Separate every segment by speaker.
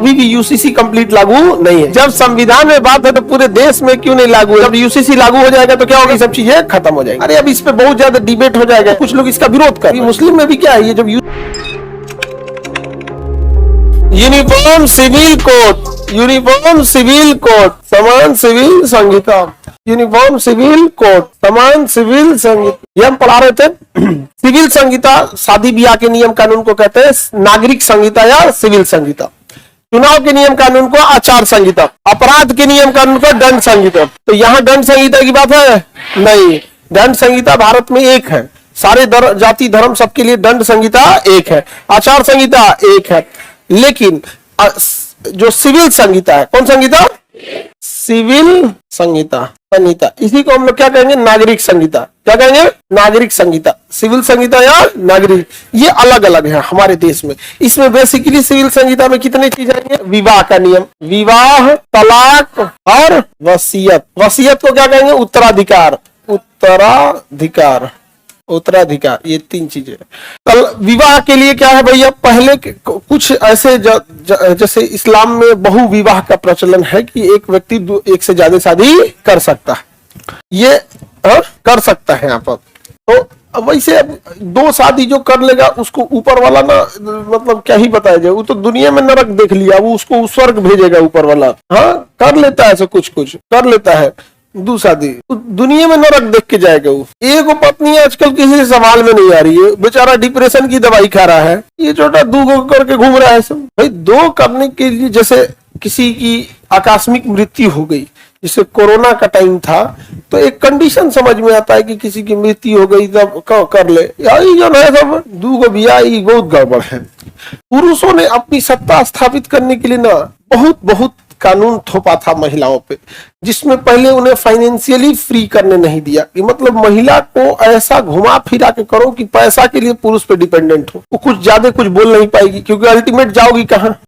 Speaker 1: अभी भी UCC complete लागू नहीं है। जब संविधान में बात है तो पूरे देश में क्यों नहीं लागू है? जब यूसीसी लागू हो जाएगा तो क्या होगा, सब चीजें खत्म हो जाएंगी। अरे अब इस पे बहुत ज्यादा डिबेट हो जाएगा, कुछ लोग इसका विरोध कर। मुस्लिम में भी क्या है, ये जब uniform civil code, uniform civil code, समान सिविल संहिता, यूनिफॉर्म सिविल कोड, समान सिविल संहिता, ये हम पढ़ा रहे थे। सिविल संहिता शादी ब्याह के नियम कानून को कहते हैं नागरिक संहिता या सिविल संहिता। चुनाव के नियम कानून को आचार संहिता, अपराध के नियम कानून को दंड संहिता। तो यहाँ दंड संहिता की बात है नहीं, दंड संहिता भारत में एक है, सारे जाति धर्म सबके लिए दंड संहिता एक है, आचार संहिता एक है। लेकिन जो सिविल संहिता है, कौन संहिता? सिविल संहिता, संहिता, इसी को हम लोग क्या कहेंगे? नागरिक संहिता। क्या कहेंगे? नागरिक संहिता। सिविल संहिता या नागरिक, ये अलग अलग है हमारे देश में। इसमें बेसिकली सिविल संहिता में कितने चीज आएंगे? विवाह का नियम, विवाह, तलाक और वसीयत। वसीयत को क्या कहेंगे? उत्तराधिकार, उत्तराधिकार, उत्तराधिकार, ये तीन चीजें। कल विवाह के लिए क्या है भैया, पहले कुछ ऐसे जैसे इस्लाम में बहु विवाह का प्रचलन है कि एक व्यक्ति एक से ज्यादा शादी कर सकता है, ये कर सकता है यहाँ पर। तो वैसे अब दो शादी जो कर लेगा उसको ऊपर वाला ना, मतलब क्या ही बताया जाए, वो तो दुनिया में नरक देख लिया, वो उसको स्वर्ग भेजेगा ऊपर वाला। हाँ, कर लेता है ऐसा, कुछ कुछ कर लेता है दो शादी, तो दुनिया में नरक देख के जाएगा वो। एक पत्नी आजकल किसी से सवाल में नहीं आ रही है, बेचारा डिप्रेशन की दवाई खा रहा है, ये छोटा दो करके घूम रहा है सब। भाई दो करने के लिए, जैसे किसी की आकस्मिक मृत्यु हो गई, जैसे कोरोना का टाइम था, तो एक कंडीशन समझ में आता है कि किसी की मृत्यु हो गई तब कर ले, यही जो है सब दूगो बिया, ये बहुत गड़बड़ है। पुरुषों ने अपनी सत्ता स्थापित करने के लिए ना बहुत कानून थोपा था महिलाओं पे, जिसमें पहले उन्हें फाइनेंशियली फ्री करने नहीं दिया, कि मतलब महिला को ऐसा घुमा फिरा के करो कि पैसा के लिए पुरुष पे डिपेंडेंट हो, वो कुछ ज्यादा कुछ बोल नहीं पाएगी, क्योंकि अल्टीमेट जाओगी कहाँ?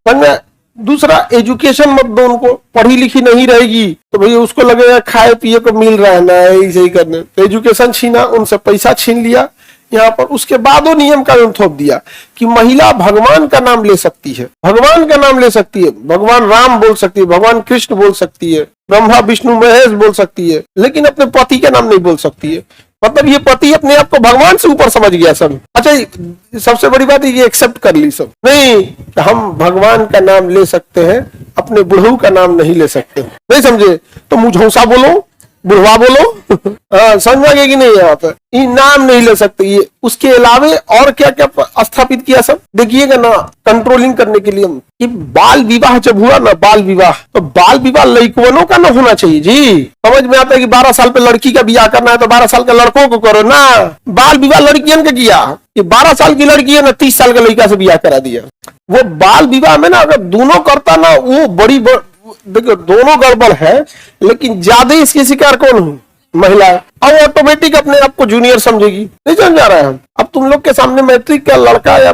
Speaker 1: दूसरा, एजुकेशन मत दो उनको, पढ़ी लिखी नहीं रहेगी तो भैया उसको लगेगा खाए पिए को मिल रहा है ना, ऐसे ही करने, तो एजुकेशन छीना, उनसे पैसा छीन लिया यहाँ पर। उसके बाद वो नियम कानून थोप दिया कि महिला भगवान का नाम ले सकती है, भगवान का नाम ले सकती है, भगवान राम बोल सकती है, भगवान कृष्ण बोल सकती है, ब्रह्मा विष्णु महेश बोल सकती है, लेकिन अपने पति का नाम नहीं बोल सकती है। मतलब ये पति अपने आप को भगवान से ऊपर समझ गया सब। अच्छा, सबसे बड़ी बात ये एक्सेप्ट कर ली सब, नहीं हम भगवान का नाम ले सकते हैं, अपने बुढ़ऊ का नाम नहीं ले सकते। नहीं समझे तो मुझौसा बोलो, बुढ़वा बोलो, समझ गए कि नहीं? यहाँ पर ये नाम नहीं ले सकते। ये उसके अलावे और क्या क्या स्थापित किया सब देखिएगा ना, कंट्रोलिंग करने के लिए कि बाल विवाह जब हुआ ना, बाल विवाह, तो बाल विवाह लड़कियों का ना होना चाहिए जी। समझ में आता है कि 12 साल पे लड़की का ब्याह करना है तो 12 साल का लड़कों को करो ना। बाल विवाह लड़कियों का किया कि 12 साल की लड़की है ना 30 साल का लड़का से ब्याह करा दिया। वो बाल विवाह में ना अगर दोनों करता ना, वो बड़ी देखो दोनों गड़बड़ है, लेकिन ज्यादा इसकी शिकार कौन है? महिला। अब ऑटोमेटिक अपने आप को जूनियर समझेगी, नहीं समझ आ रहा है। अब तुम लोग के सामने मैट्रिक का लड़का या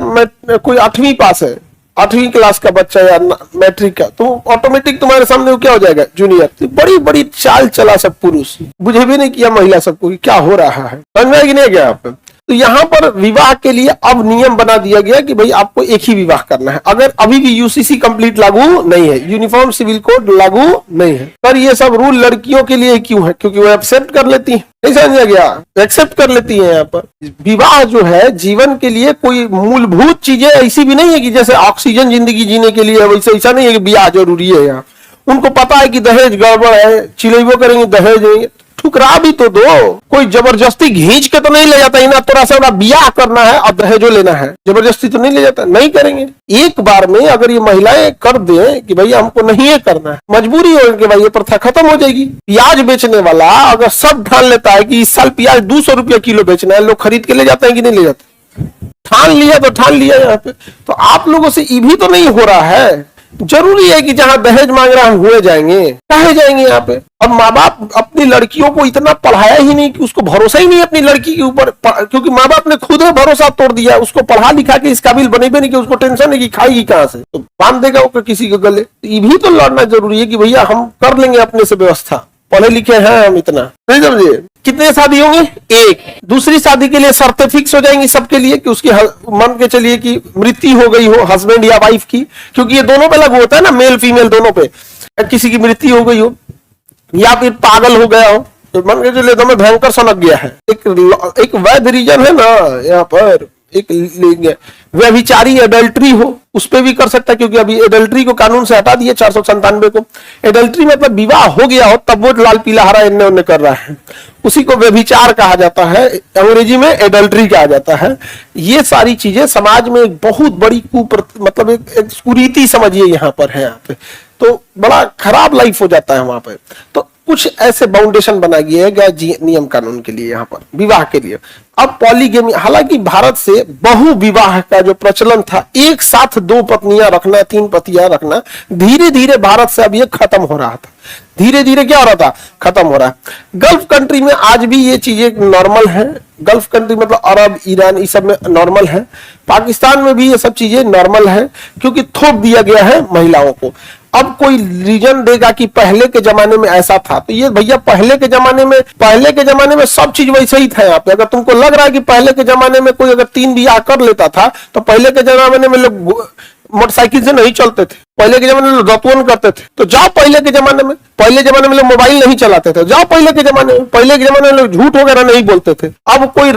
Speaker 1: कोई 8वीं पास है, 8वीं क्लास का बच्चा या मैट्रिक का, तो ऑटोमेटिक तुम्हारे सामने वो क्या हो जाएगा? जूनियर। तो बड़ी बड़ी चाल चला सब पुरुष, बुझे भी नहीं किया महिला सबको कि क्या हो रहा है। समझ में नहीं गया आप? तो यहाँ पर विवाह के लिए अब नियम बना दिया गया कि भाई आपको एक ही विवाह करना है। अगर अभी भी यूसीसी कंप्लीट लागू नहीं है, यूनिफॉर्म सिविल कोड लागू नहीं है, पर ये सब रूल लड़कियों के लिए क्यों है? क्योंकि वो एक्सेप्ट कर लेती हैं। नहीं समझा गया? एक्सेप्ट कर लेती हैं। यहाँ पर विवाह जो है जीवन के लिए कोई मूलभूत चीजें ऐसी भी नहीं है कि जैसे ऑक्सीजन जिंदगी जीने के लिए, वैसे ऐसा नहीं है कि ब्याह जरूरी है। यहाँ उनको पता है कि दहेज गड़बड़ है, चिलेबो करेंगे दहेज देंगे, ठुकरा भी तो दो। कोई जबरदस्ती घींच के तो नहीं ले जाता, ना थोड़ा सा ब्याह करना है और दहेजो लेना है, जबरदस्ती तो नहीं ले जाता, नहीं करेंगे। एक बार में अगर ये महिलाएं कर दे कि भैया हमको नहीं ये करना है, मजबूरी हो कि भाई ये प्रथा खत्म हो जाएगी। प्याज बेचने वाला अगर सब ठान लेता है कि इस साल प्याज 200 रुपया किलो बेचना है, लोग खरीद के ले जाते हैं कि नहीं ले जाते? ठान लिया तो ठान लिया। यहाँ पे तो आप लोगों से ये भी तो नहीं हो रहा है। जरूरी है कि जहां दहेज मांग रहा है हुए जाएंगे, कहे जाएंगे यहाँ पे। अब माँ बाप अपनी लड़कियों को इतना पढ़ाया ही नहीं कि उसको भरोसा ही नहीं अपनी लड़की के ऊपर, क्योंकि माँ बाप ने खुद भरोसा तोड़ दिया, उसको पढ़ा लिखा के इस काबिल बने भी नहीं कि उसको टेंशन है कि खाएगी कहाँ से, तो बांध देगा वो किसी के गले। ये भी तो लड़ना जरूरी है कि भैया हम कर लेंगे अपने से व्यवस्था, पढ़े लिखे हैं हम, इतना नहीं समझे। कितने शादी होंगे? एक। दूसरी शादी के लिए शर्तें फिक्स हो जाएंगी सबके लिए कि उसकी मान के चलिए कि मृत्यु हो गई हो हस्बैंड या वाइफ की, क्योंकि ये दोनों पे लागू होता है ना, मेल फीमेल दोनों पे। किसी की मृत्यु हो गई हो या फिर पागल हो गया हो, तो मान के चलिए तो भयंकर सनक गया है, एक वैध रीजन है ना यहाँ पर। एक व्यभिचारी एडल्ट्री हो उस पे भी कर सकता है, क्योंकि अभी एडल्ट्री को कानून से हटा दिया 497 को। एडल्ट्री मतलब विवाह हो गया हो तब वो लाल पीला हरा इन्ने उन्ने कर रहा है, उसी को व्यभिचार कहा जाता है, अंग्रेजी में एडल्ट्री कहा जाता है। ये सारी चीजें समाज में एक बहुत बड़ी मतलब एक कुरीति समझिए यहाँ पर है, यहाँ पे तो बड़ा खराब लाइफ हो जाता है वहां पे। तो कुछ ऐसे बाउंडेशन बना दिया गया नियम कानून के लिए यहाँ पर विवाह के लिए। अब पॉलीगेमी, हालांकि भारत से बहु विवाह का जो प्रचलन था, एक साथ 2 पत्नियां रखना 3 पतियां रखना, धीरे धीरे भारत से अब ये खत्म हो रहा था। धीरे धीरे क्या हो रहा था? खत्म हो रहा है। गल्फ कंट्री में आज भी ये चीजें नॉर्मल है। गल्फ कंट्री मतलब अरब, ईरान, इस सब में नॉर्मल है। पाकिस्तान में भी ये सब चीजें नॉर्मल है, क्योंकि थोप दिया गया है महिलाओं को। अब कोई रीजन देगा कि पहले के जमाने में ऐसा था, तो ये भैया पहले के जमाने में सब चीज वैसे ही था। यहाँ पे अगर तुमको लग रहा है कि पहले के जमाने में कोई अगर 3 बियाह कर लेता था, तो पहले के जमाने में लोग मोटरसाइकिल से नहीं चलते थे, पहले के जमाने में लोग रतवन करते थे। तो जाओ पहले के जमाने में लोग मोबाइल नहीं चलाते थे, जाओ पहले के जमाने में लोग झूठ वगैरह नहीं बोलते थे। अब कोई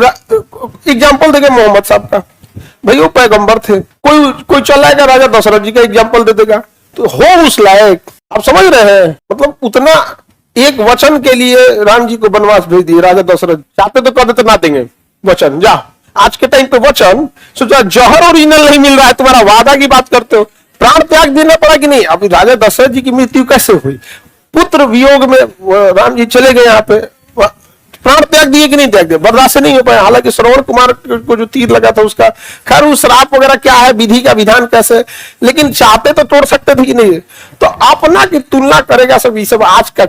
Speaker 1: एग्जाम्पल देगा मोहम्मद साहब का, भाई वो पैगंबर थे। कोई चलाएगा राजा दशरथ जी का एग्जाम्पल दे देगा, तो हो उस लायक। आप समझ रहे हैं? मतलब उतना एक वचन के लिए राम जी को वनवास भेज दिए राजा दशरथ। चाहते तो कहते तो ना देंगे वचन, जा आज के टाइम पे वचन सोचा जहर ओरिजिनल नहीं मिल रहा है, तुम्हारा वादा की बात करते हो, प्राण त्याग देना पड़ा कि नहीं। अभी राजा दशरथ जी की मृत्यु कैसे हुई? पुत्र वियोग में राम जी चले गए, यहाँ पे प्राण त्याग दिए कि नहीं त्याग दिए? बर्दाश्त से नहीं हो पाया। हालांकि श्रवण कुमार को जो तीर लगा था उसका खैर उस श्राप वगैरह क्या है, विधि का विधान कैसे, लेकिन चाहते तो तोड़ सकते थे कि नहीं। तो अपना की तुलना करेगा सब, ये सब आज का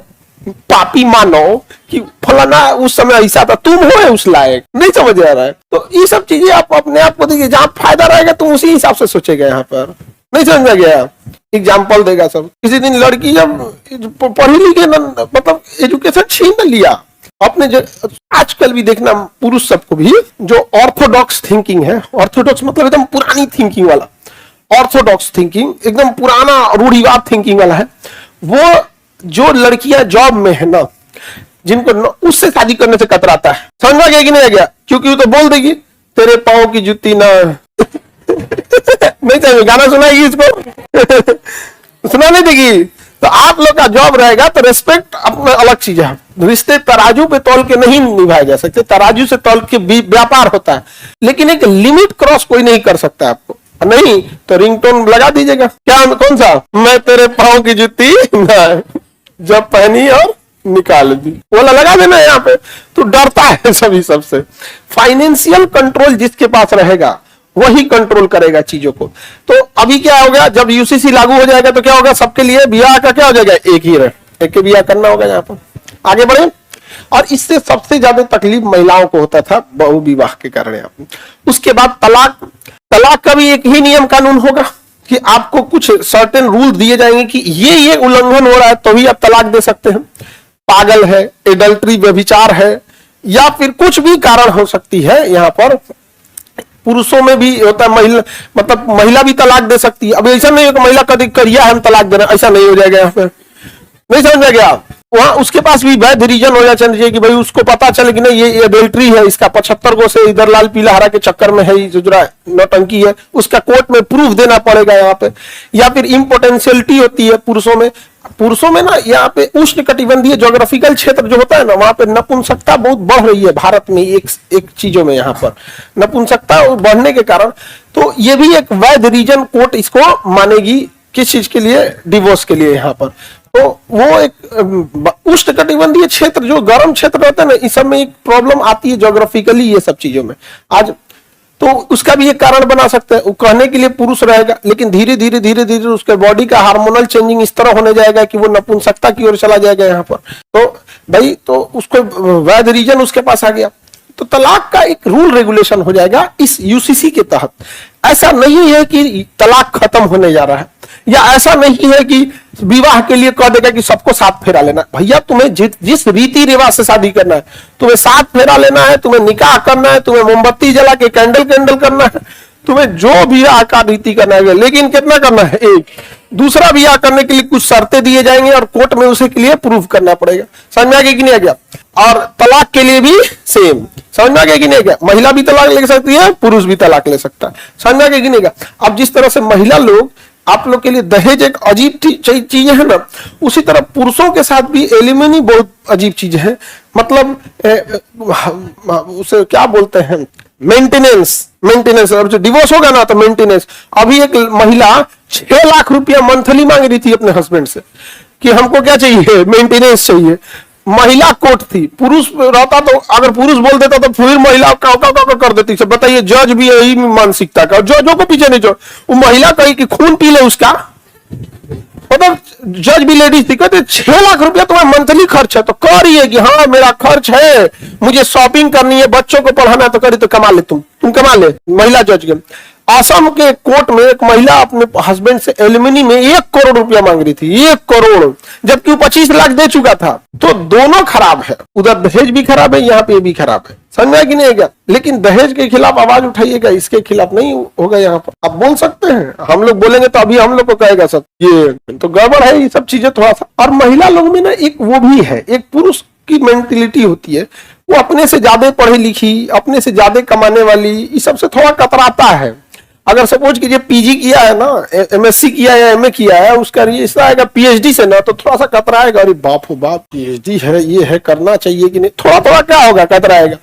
Speaker 1: पापी मानो कि फलाना उस समय ऐसा था, तुम हो उस लायक, नहीं समझ आ रहा है। तो ये सब चीजें आप अपने आप को देखिए, जहां फायदा रहेगा तुम उसी हिसाब से सोचेगा। यहाँ पर नहीं समझा गया, एग्जाम्पल देगा सब। किसी दिन लड़की जब पढ़ी लिखी मतलब एजुकेशन छीन लिया अपने, जो आजकल भी देखना पुरुष सबको भी जो ऑर्थोडॉक्स थिंकिंग है, ऑर्थोडॉक्स मतलब एकदम पुरानी थिंकिंग वाला, ऑर्थोडॉक्स थिंकिंग एकदम पुराना रूढ़िवाद थिंकिंग वाला है, वो जो लड़कियां जॉब में है ना, जिनको उससे शादी करने से कतराता है। समझा गया कि नहीं आ गया? क्योंकि वो तो बोल देगी तेरे पाँव की जुत्ती ना नहीं चाहिए, गाना सुनाएगी इसको सुना नहीं देगी। तो आप लोग का जॉब रहेगा तो रेस्पेक्ट अपना अलग चीज है। रिश्ते तराजू पे तौल के नहीं निभाए जा सकते, तराजू से तौल के व्यापार होता है, लेकिन एक लिमिट क्रॉस कोई नहीं कर सकता आपको। नहीं तो रिंगटोन लगा दीजिएगा, क्या कौन सा, मैं तेरे पाँव की जुत्ती जब पहनी और निकाल दी, बोला लगा देना यहाँ पे। तो डरता है सभी सबसे। फाइनेंशियल कंट्रोल जिसके पास रहेगा वही कंट्रोल करेगा चीजों को। तो अभी क्या होगा, जब यूसीसी लागू हो जाएगा तो क्या होगा, सबके लिए ब्याह का क्या हो जाएगा, एक ही रहे, एक ही ब्याह करना होगा यहाँ पर। आगे बढ़े। और इससे सबसे ज्यादा तकलीफ महिलाओं को होता था बहु विवाह के कारण। उसके बाद तलाक का भी एक ही नियम कानून होगा कि आपको कुछ सर्टेन रूल दिए जाएंगे कि ये उल्लंघन हो रहा है तो ही आप तलाक दे सकते हैं। पागल है, एडल्ट्री व्यभिचार है, या फिर कुछ भी कारण हो सकती है। यहाँ पर पुरुषों में भी होता है, महिला मतलब महिला भी तलाक दे सकती है। अब ऐसा नहीं हो कि महिला कभी करिया हम तलाक दे रहे हैं, ऐसा नहीं हो जाएगा यहाँ पे, नहीं समझ गया। वहां उसके पास भी वैध रीजन हो जाना चाहिए कि भाई उसको पता चले कि नहीं ये एडल्ट्री है, इसका 75 गो से इधर लाल पीला हरा के चक्कर में है, जो नौटंकी है, उसका कोर्ट में प्रूफ देना पड़ेगा यहाँ पे। या फिर इम्पोटेंशियलिटी होती है पुरुषों में ना, यहाँ पे उष्ण कटिबंधीय ज्योग्राफिकल क्षेत्र जो होता है ना, वहां पे नपुंसकता बहुत बढ़ रही है भारत में। एक चीजों में यहाँ पर नपुंसकता बढ़ने के कारण, तो ये भी एक वैध रीजन कोर्ट इसको मानेगी किस चीज के लिए, डिवोर्स के लिए यहाँ पर। तो वो एक उष्ण कटिबंधीय क्षेत्र जो गर्म क्षेत्र रहता है ना, इस सब में एक प्रॉब्लम आती है ज्योग्राफिकली ये सब चीजों में आज। तो उसका भी एक कारण बना सकते हैं। वो कहने के लिए पुरुष रहेगा, लेकिन धीरे धीरे उसके बॉडी का हार्मोनल चेंजिंग इस तरह होने जाएगा कि वो नपुंसकता की ओर चला जाएगा यहाँ पर। तो भाई तो उसको वैध रीजन उसके पास आ गया। तो तलाक का एक रूल रेगुलेशन हो जाएगा इस यूसीसी के तहत। ऐसा नहीं है कि तलाक खत्म होने जा रहा है, या ऐसा नहीं है कि विवाह के लिए कह देगा कि सबको 7 फेरा लेना। भैया तुम्हें जिस रीति रिवाज से शादी करना है, तुम्हें 7 फेरा लेना है, तुम्हें निकाह करना है, तुम्हें मोमबत्ती जला के कैंडल करना है, तुम्हें जो भी आकार रीति करना है, लेकिन कितना करना है, एक। दूसरा ब्याह करने के लिए कुछ शर्तें दिए जाएंगे और कोर्ट में उसे के लिए प्रूफ करना पड़ेगा। समझ में आ गया कि नहीं आ गया? और तलाक के लिए भी सेम। समझ में आ गया कि नहीं आ गया? महिला भी तलाक ले सकती है, पुरुष भी तलाक ले सकता है। समझ में आ गया कि नहीं आ गया? अब जिस तरह से महिला लोग, आप लोग के लिए दहेज एक अजीब चीज है ना, उसी तरह पुरुषों के साथ भी एलिमनी बहुत अजीब चीज है। मतलब उसे क्या बोलते हैं, मेंटेनेंस। और जो डिवोर्स होगा ना तो मेंटेनेंस। अभी एक महिला 6 लाख रुपया मंथली मांग रही थी अपने हस्बैंड से कि हमको क्या चाहिए, मेंटेनेंस चाहिए। महिला कोर्ट थी, पुरुष रहता तो अगर पुरुष बोल देता तो फिर महिला का कर देती। बताइए, जज भी यही मानसिकता का, जजों को पीछे नहीं छोड़। वो महिला कही कि खून पी ले उसका, मतलब जज भी लेडीज थी, कहते 6 लाख रुपया तुम्हारा मंथली खर्च है, तो कह रही है कि हाँ मेरा खर्च है, मुझे शॉपिंग करनी है, बच्चों को पढ़ाना है, तो करी तो कमा ले, तुम कमा ले। महिला जज के असम के कोर्ट में एक महिला अपने हस्बैंड से एलिमनी में 1 करोड़ रुपया मांग रही थी, 1 करोड़, जबकि वो 25 लाख दे चुका था। तो दोनों खराब है, उधर दहेज भी खराब है, यहाँ पे भी खराब है। समझ में कि नहीं गया? लेकिन दहेज के खिलाफ आवाज उठाइएगा, इसके खिलाफ नहीं होगा। यहाँ पर आप बोल सकते हैं, हम लोग बोलेंगे तो अभी हम लोग को कहेगा सब ये तो गड़बड़ है, ये सब चीजें थोड़ा सा। और महिला लोग में ना एक वो भी है, एक पुरुष की मेंटेलिटी होती है, वो अपने से ज्यादा पढ़ी लिखी, अपने से ज्यादा कमाने वाली, इस सबसे थोड़ा कतराता है। अगर सपोज कीजिए पीजी किया है ना, एमएससी किया है, एमए किया है, उसका रिश्ता आएगा पीएचडी से ना, तो थोड़ा सा कतराएगा, अरे बाप हो बाप, पीएचडी है, ये है, करना चाहिए कि नहीं, थोड़ा थोड़ा क्या होगा, कतराएगा।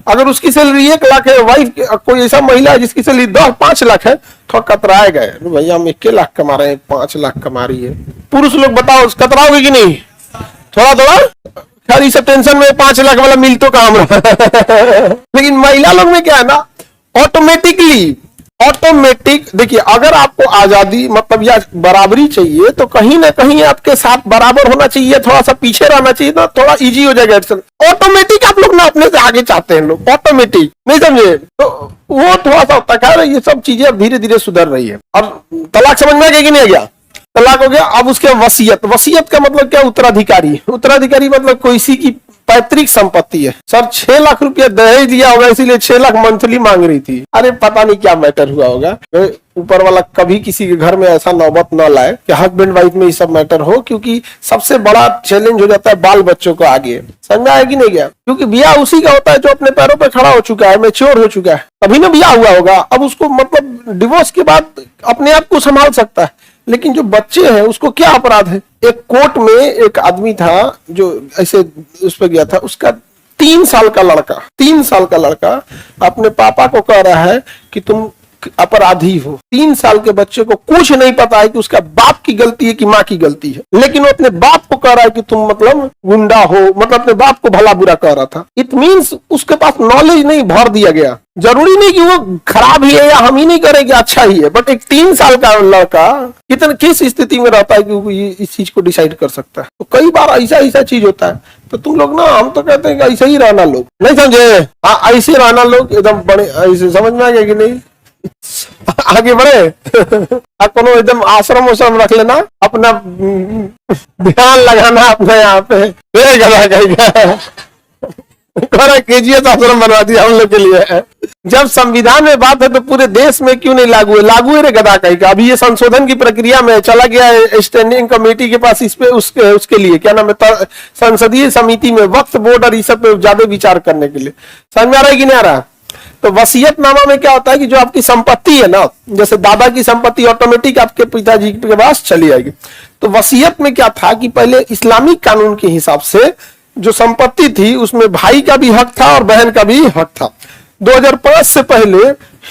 Speaker 1: अगर उसकी सैलरी 1 लाख है, वाइफ कोई ऐसा महिला है जिसकी सैलरी 5 लाख है, थोड़ा कतराएगा, भैया हम 1 लाख कमा रहे हैं, 5 लाख कमा रही है। पुरुष लोग बताओ कतराओगे कि नहीं? थोड़ा थोड़ा खैर, इस टेंशन में 5 लाख वाला मिल तो काम रहा। लेकिन महिला लोग में क्या है ना, ऑटोमेटिक देखिए, अगर आपको आजादी मतलब या बराबरी चाहिए तो कहीं ना कहीं आपके साथ बराबर होना चाहिए, थोड़ा सा पीछे रहना चाहिए ना, थोड़ा इजी हो जाएगा। ऑटोमेटिक आप लोग ना अपने से आगे चाहते हैं, लोग ऑटोमेटिक, नहीं समझे? तो वो थोड़ा सा होता है। ये सब चीजें अब धीरे धीरे सुधर रही है। और तलाक समझ में आ गया कि नहीं आ गया? तलाक हो गया। अब उसके वसीयत का मतलब क्या? उत्तराधिकारी मतलब कोई सी की पैतृक संपत्ति है। सर 6 लाख रुपया दहेज दिया होगा, इसीलिए 6 लाख मंथली मांग रही थी। अरे पता नहीं क्या मैटर हुआ होगा, ऊपर वाला कभी किसी के घर में ऐसा नौबत न लाए कि हस्बैंड वाइफ में ये सब मैटर हो, क्योंकि सबसे बड़ा चैलेंज हो जाता है बाल बच्चों को आगे। समझा है कि नहीं गया? क्योंकि ब्याह उसी का होता है जो अपने पैरों पर खड़ा हो चुका है, मैच्योर हो चुका है, तभी ना ब्याह हुआ होगा। अब उसको मतलब डिवोर्स के बाद अपने आप को संभाल सकता है, लेकिन जो बच्चे हैं उसको क्या अपराध है? एक कोर्ट में एक आदमी था जो ऐसे उस पर गया था, उसका 3 साल का लड़का अपने पापा को कह रहा है कि तुम अपराधी हो। 3 साल के बच्चे को कुछ नहीं पता है कि उसका बाप की गलती है कि माँ की गलती है, लेकिन वो अपने बाप को कह रहा है कि तुम मतलब गुंडा हो, मतलब अपने बाप को भला बुरा कह रहा था। इट मीन्स उसके पास नॉलेज नहीं भर दिया गया। जरूरी नहीं कि वो खराब ही है या हम ही नहीं करेंगे अच्छा ही है, बट एक 3 साल का लड़का किस स्थिति में रहता है कि वो इस चीज को डिसाइड कर सकता है। तो कई बार ऐसा चीज होता है। तो तुम लोग ना, हम तो कहते हैं कि ऐसे ही रहना लोग, नहीं समझे? हाँ, ऐसे रहना लोग एकदम बड़े, ऐसे समझ में आ गया कि नहीं? आगे बढ़े। कोनो एकदम आश्रम रख लेना, अपना ध्यान लगाना अपने यहाँ पे। केजीएस आश्रम बनवा दिया हम लोग के लिए। जब संविधान में बात है तो पूरे देश में क्यों नहीं लागू है? लागू है रे गधा कहीं का। अभी ये संशोधन की प्रक्रिया में चला गया है स्टैंडिंग कमेटी के पास, इस पे उसके लिए क्या नाम है, संसदीय समिति में वक्फ बोर्ड और इस सब पे ज्यादा विचार करने के लिए। समझ में आ रहा है कि नहीं आ रहा? तो वसीयतनामा में क्या होता है कि जो आपकी संपत्ति है ना, जैसे दादा की संपत्ति ऑटोमेटिक आपके पिताजी के पास चली आएगी। तो वसीयत में क्या था कि पहले इस्लामिक कानून के हिसाब से जो संपत्ति थी उसमें भाई का भी हक था और बहन का भी हक था। 2005 से पहले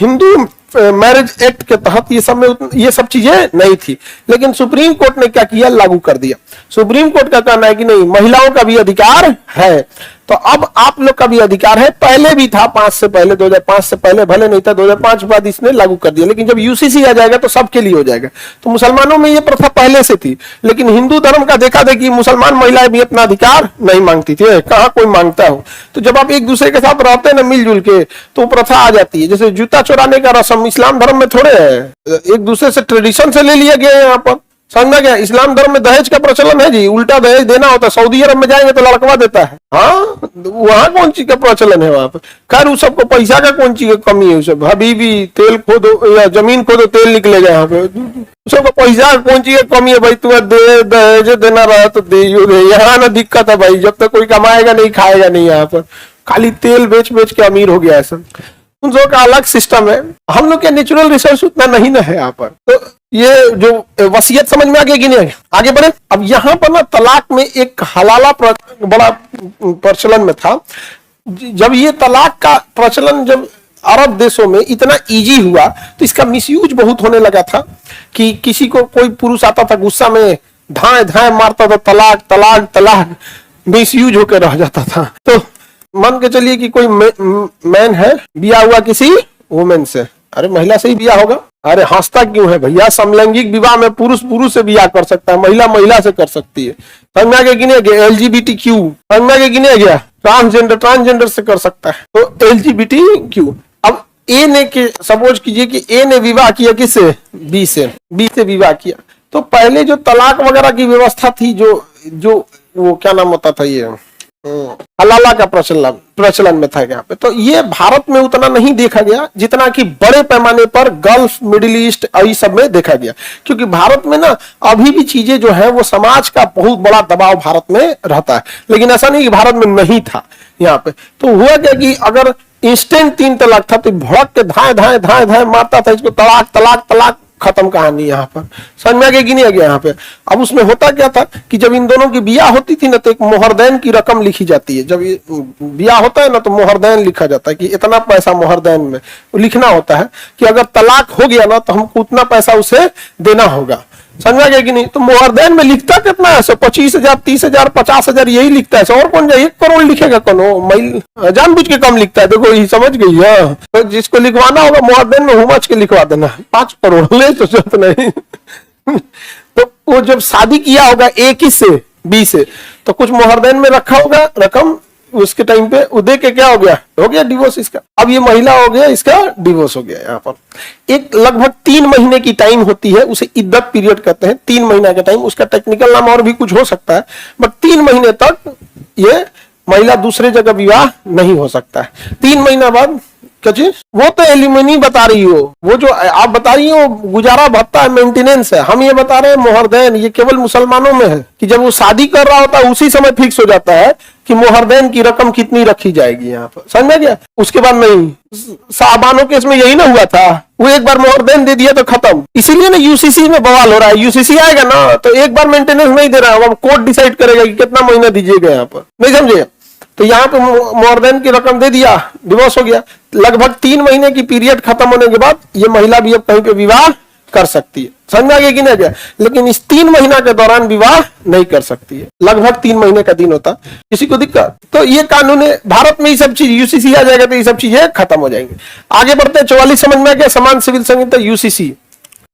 Speaker 1: हिंदू मैरिज एक्ट के तहत ये सब चीजें नहीं थी, लेकिन सुप्रीम कोर्ट ने क्या किया? लागू कर दिया। सुप्रीम कोर्ट का कहना है कि नहीं, महिलाओं का भी अधिकार है। तो अब आप लोग का भी अधिकार है, पहले भी था 5 से पहले, 2005 से पहले भले नहीं था, 2005 बाद इसने लागू कर दिया, लेकिन जब यूसीसी आ जाएगा तो सबके लिए हो जाएगा। तो मुसलमानों में ये प्रथा पहले से थी, लेकिन हिंदू धर्म का देखा देखी मुसलमान महिलाएं भी अपना अधिकार नहीं मांगती थी, कहाँ कोई मांगता हो। तो जब आप एक दूसरे के साथ रहते हैं ना मिलजुल के, तो प्रथा आ जाती है। जैसे जूता चुराने का रस्म इस्लाम धर्म में थोड़े है, एक दूसरे से ट्रेडिशन से ले लिया गया है। यहाँ पर समझा गया, इस्लाम धर्म में दहेज का प्रचलन है जी, उल्टा दहेज देना होता है। सऊदी अरब में जाएंगे तो लड़कवा देता है, हाँ वहां कौन चीज का प्रचलन है वहां पर। खैर उस सबको पैसा का कौन चीज का कमी है, सब हबीबी तेल खोदो या जमीन खोदो तेल निकलेगा यहाँ पे, सबको पैसा कौन चीज का कमी है भाई। तुम्हें दहेज देना रहा तो दे, यहाँ ना दिक्कत है भाई, जब तक कोई कमाएगा नहीं खाएगा नहीं, यहाँ पर खाली तेल बेच बेच के अमीर हो गया है सब। उन लोगों का अलग सिस्टम है, हम लोग के नेचुरल रिसोर्स उतना नहीं ना है यहाँ पर। तो ये जो वसीयत समझ में आ गया कि नहीं, आगे बढ़े। अब यहाँ पर ना तलाक में एक हलाला बड़ा प्रचलन में था। जब ये तलाक का प्रचलन जब अरब देशों में इतना इजी हुआ तो इसका मिसयूज बहुत होने लगा था कि किसी को कोई पुरुष आता था गुस्सा में धाए धाए मारता था, तलाक तलाक तलाक, मिसयूज होकर रह जाता था। तो मान के चलिए कि कोई मैन है, बिया हुआ किसी वुमेन से, अरे महिला से ही बिया होगा, अरे हंसता क्यों है भैया, समलैंगिक विवाह में पुरुष पुरुष से बिया कर सकता है, महिला महिला से कर सकती है। समझ में आ गया कि नहीं गया, LGBTQ समझ में आ गया कि नहीं गया, ट्रांसजेंडर से कर सकता है, तो LGBTQ। अब ए ने सपोज कीजिए कि ए ने विवाह किया किससे, बी से विवाह किया, तो पहले जो तलाक वगैरह की व्यवस्था थी, जो वो क्या नाम होता था, ये हलाला का प्रचलन में था यहाँ पे। तो ये भारत में उतना नहीं देखा गया जितना कि बड़े पैमाने पर गल्फ, मिडिल ईस्ट ये सब में देखा गया, क्योंकि भारत में ना अभी भी चीजें जो है वो समाज का बहुत बड़ा दबाव भारत में रहता है। लेकिन ऐसा नहीं कि भारत में नहीं था यहाँ पे। तो हुआ क्या कि अगर इंस्टेंट 3 तलाक था तो भड़क के धाए धाए धाए धाए मारता था इसको, तलाक तलाक तलाक, खत्म कहानी यहाँ पर। समझ में आ गया कि नहीं आ गया यहाँ पे। अब उसमें होता क्या था कि जब इन दोनों की बिया होती थी ना तो एक मोहरदैन की रकम लिखी जाती है। जब ये बिया होता है ना तो मोहरदैन लिखा जाता है कि इतना पैसा मोहरदैन में लिखना होता है कि अगर तलाक हो गया ना तो हमको उतना पैसा उसे देना होगा। समझा गया कि नहीं। तो मोहरदैन में लिखता कितना है, 25,000 30,000 50,000 यही लिखता है। और कौन जाए 1 करोड़ लिखेगा कौन, महिला जानबूझ के कम लिखता है। देखो ये समझ गई है, तो जिसको लिखवाना होगा मोहरदैन में हुमच के लिखवा देना, 5 करोड़ ले तो जरूरत नहीं। तो वो जब शादी किया होगा ए किससे, बी से, तो कुछ मोहरदैन में रखा होगा रकम, उसके टाइम पे उदय के क्या हो गया डिवोर्स इसका। अब ये महिला हो गया, इसका डिवोर्स हो गया। यहाँ पर एक लगभग 3 महीने की टाइम होती है, उसे इद्दत पीरियड कहते हैं। 3 महीना का टाइम, उसका टेक्निकल नाम और भी कुछ हो सकता है, बट 3 महीने तक ये महिला दूसरे जगह विवाह नहीं हो सकता है। 3 महीना बाद क्या चीज, वो तो एलिमनी बता रही हो, वो जो आप बता रही हो गुजारा भत्ता है, मेंटेनेंस है। हम ये बता रहे हैं मोहरदैन, ये केवल मुसलमानों में है कि जब वो शादी कर रहा होता है उसी समय फिक्स हो जाता है कि मोहरदैन की रकम कितनी रखी जाएगी यहाँ पर। समझ में गया। उसके बाद नहीं, साहबानों के इसमें यही ना हुआ था, वो एक बार मोहरदैन दे दिया तो खत्म। इसीलिए ना यूसीसी में बवाल हो रहा है। यूसीसी आएगा ना तो एक बार मेंटेनेंस नहीं दे रहा है, कोर्ट डिसाइड करेगा कि कितना महीना दीजिएगा यहाँ पर, नहीं समझे। तो यहाँ पे मोहरदैन की रकम दे दिया, डिवोर्स हो गया। लगभग 3 महीने की पीरियड खत्म होने के बाद ये महिला भी अब कहीं पे विवाह कर सकती है। समझ आ गया कि नहीं गया। लेकिन इस 3 महीना के दौरान विवाह नहीं कर सकती है। लगभग 3 महीने का दिन होता, किसी को दिक्कत। तो ये कानून है भारत में, ये सब चीज यूसीसी आ जाएगा तो ये सब चीजें खत्म हो जाएंगी। आगे बढ़ते हैं। 44 समझ में आ गया, समान सिविल संहिता यूसीसी।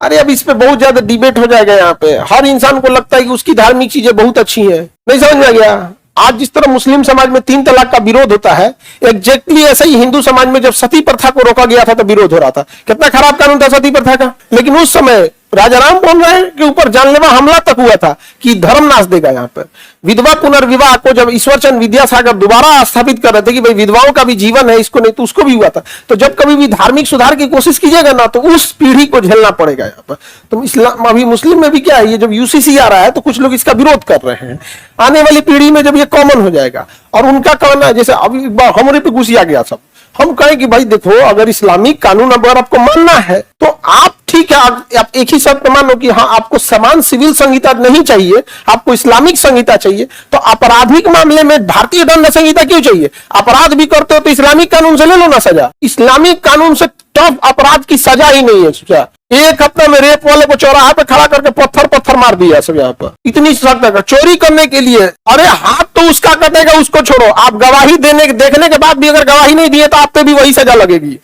Speaker 1: अरे अब इस पे बहुत ज्यादा डिबेट हो जाएगा। यहाँ पे हर इंसान को लगता है कि उसकी धार्मिक चीजें बहुत अच्छी है, नहीं समझ में आ गया। आज जिस तरह मुस्लिम समाज में 3 तलाक का विरोध होता है, एग्जैक्टली ऐसा ही हिंदू समाज में जब सती प्रथा को रोका गया था तो विरोध हो रहा था। कितना खराब कानून था सती प्रथा का। लेकिन उस समय राजा राम मोहन राय के ऊपर जानलेवा हमला तक हुआ था कि धर्म नाश देगा। यहाँ पर विधवा पुनर्विवाह को जब ईश्वरचंद विद्यासागर दोबारा स्थापित कर रहे थे कि भाई विधवाओं का भी जीवन है, इसको नहीं, तो उसको भी हुआ था। तो जब कभी भी धार्मिक सुधार की कोशिश कीजिएगा ना तो उस पीढ़ी को झेलना पड़ेगा। यहाँ पर तो इस्लाम, अभी मुस्लिम में भी क्या है, ये जब यूसीसी आ रहा है तो कुछ लोग इसका विरोध कर रहे हैं। आने वाली पीढ़ी में जब ये कॉमन हो जाएगा और उनका कहना है, जैसे अभी हमारे पे घुसिया गया सब, हम कहें कि भाई देखो अगर इस्लामिक कानून अगर आपको मानना है तो आप ठीक है, आप एक ही शर्त मान लो कि हाँ आपको समान सिविल संहिता नहीं चाहिए, आपको इस्लामिक संहिता चाहिए, तो आपराधिक मामले में भारतीय दंड संहिता क्यों चाहिए? अपराध भी करते हो तो इस्लामिक कानून से ले लो ना सजा। इस्लामिक कानून से टफ अपराध की सजा ही नहीं है। सोचा एक हफ्ता में रेप वाले को चौराहे पे खड़ा करके पत्थर मार दिया सब यहाँ पर, इतनी सख्त है। चोरी करने के लिए अरे हाथ तो उसका कटेगा, उसको छोड़ो, आप गवाही देखने के बाद भी अगर गवाही नहीं दिए तो आप पे भी वही सजा लगेगी।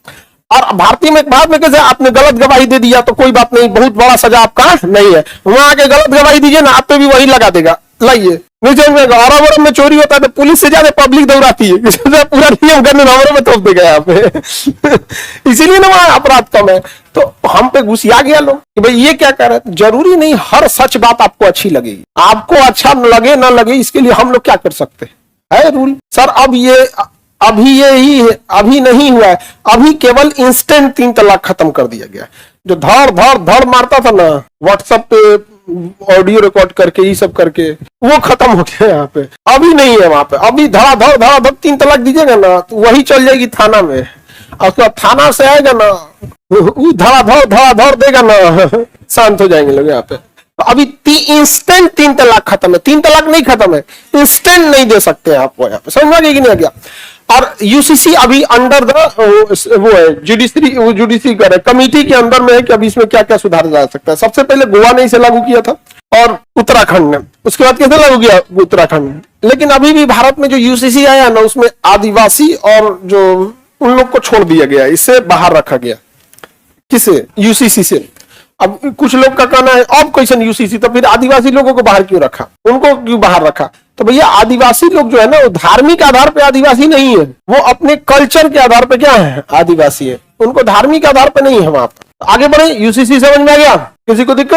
Speaker 1: और भारतीय में बाद में कैसे आपने गलत गवाही दे दिया तो कोई बात नहीं, बहुत बड़ा सजा आपका नहीं है, वहां आके गलत गवाही दीजिए ना, आप पे भी वही लगा देगा। लाइए नहीं समझेगा। औरंगाबाद में चोरी होता है तो पुलिस से ज्यादा पब्लिक दौड़ाती है, पूरा नियम कानून हमारे में थोप देगा यहाँ पे। इसीलिए ना वहां अपराध कम है। तो हम पे घुसिया गया लोग कि भाई ये क्या कर रहे हैं। जरूरी नहीं हर सच बात आपको अच्छी लगेगी, आपको अच्छा लगे ना लगे इसके लिए हम लोग क्या कर सकते है रूल। सर अब ये अभी नहीं हुआ है, अभी केवल इंस्टेंट 3 तलाक खत्म कर दिया गया। जो धड़ मारता था ना व्हाट्सएप पे ऑडियो रिकॉर्ड करके ये सब करके, वो खत्म हो गया यहाँ पे। अभी नहीं है वहां पे, अभी धड़ 3 तलाक दीजिएगा ना तो वही चल जाएगी थाना में, और उसके बाद थाना से आएगा ना वो धड़ देगा ना, शांत हो जाएंगे लोग यहाँ पे। तो अभी इंस्टेंट 3 तलाक खत्म है, 3 तलाक नहीं खत्म है, इंस्टेंट नहीं दे सकते आपको यहाँ पे, समझ गए कि नहीं गया। और यूसीसी अभी अंडर द वो है जुडिशरी करे कमिटी के अंदर में है कि अभी इसमें क्या क्या सुधार जा सकता है। सबसे पहले गोवा ने इसे लागू किया था और उत्तराखंड ने, उसके बाद कैसे लागू किया उत्तराखंड। लेकिन अभी भी भारत में जो यूसीसी आया ना उसमें आदिवासी और जो उन लोग को छोड़ दिया गया, इससे बाहर रखा गया। किसे? यूसीसी से। अब कुछ लोग का कहना है अब क्वेश्चन यूसीसी, तो फिर आदिवासी लोगों को बाहर क्यों रखा, उनको क्यों बाहर रखा? तो भैया आदिवासी लोग जो है ना वो धार्मिक आधार पे आदिवासी नहीं है, वो अपने कल्चर के आधार पे क्या है आदिवासी है, उनको धार्मिक आधार पे नहीं है वहां पर। आगे बढ़े, यूसीसी समझ में आ गया? किसी को दिक्कत?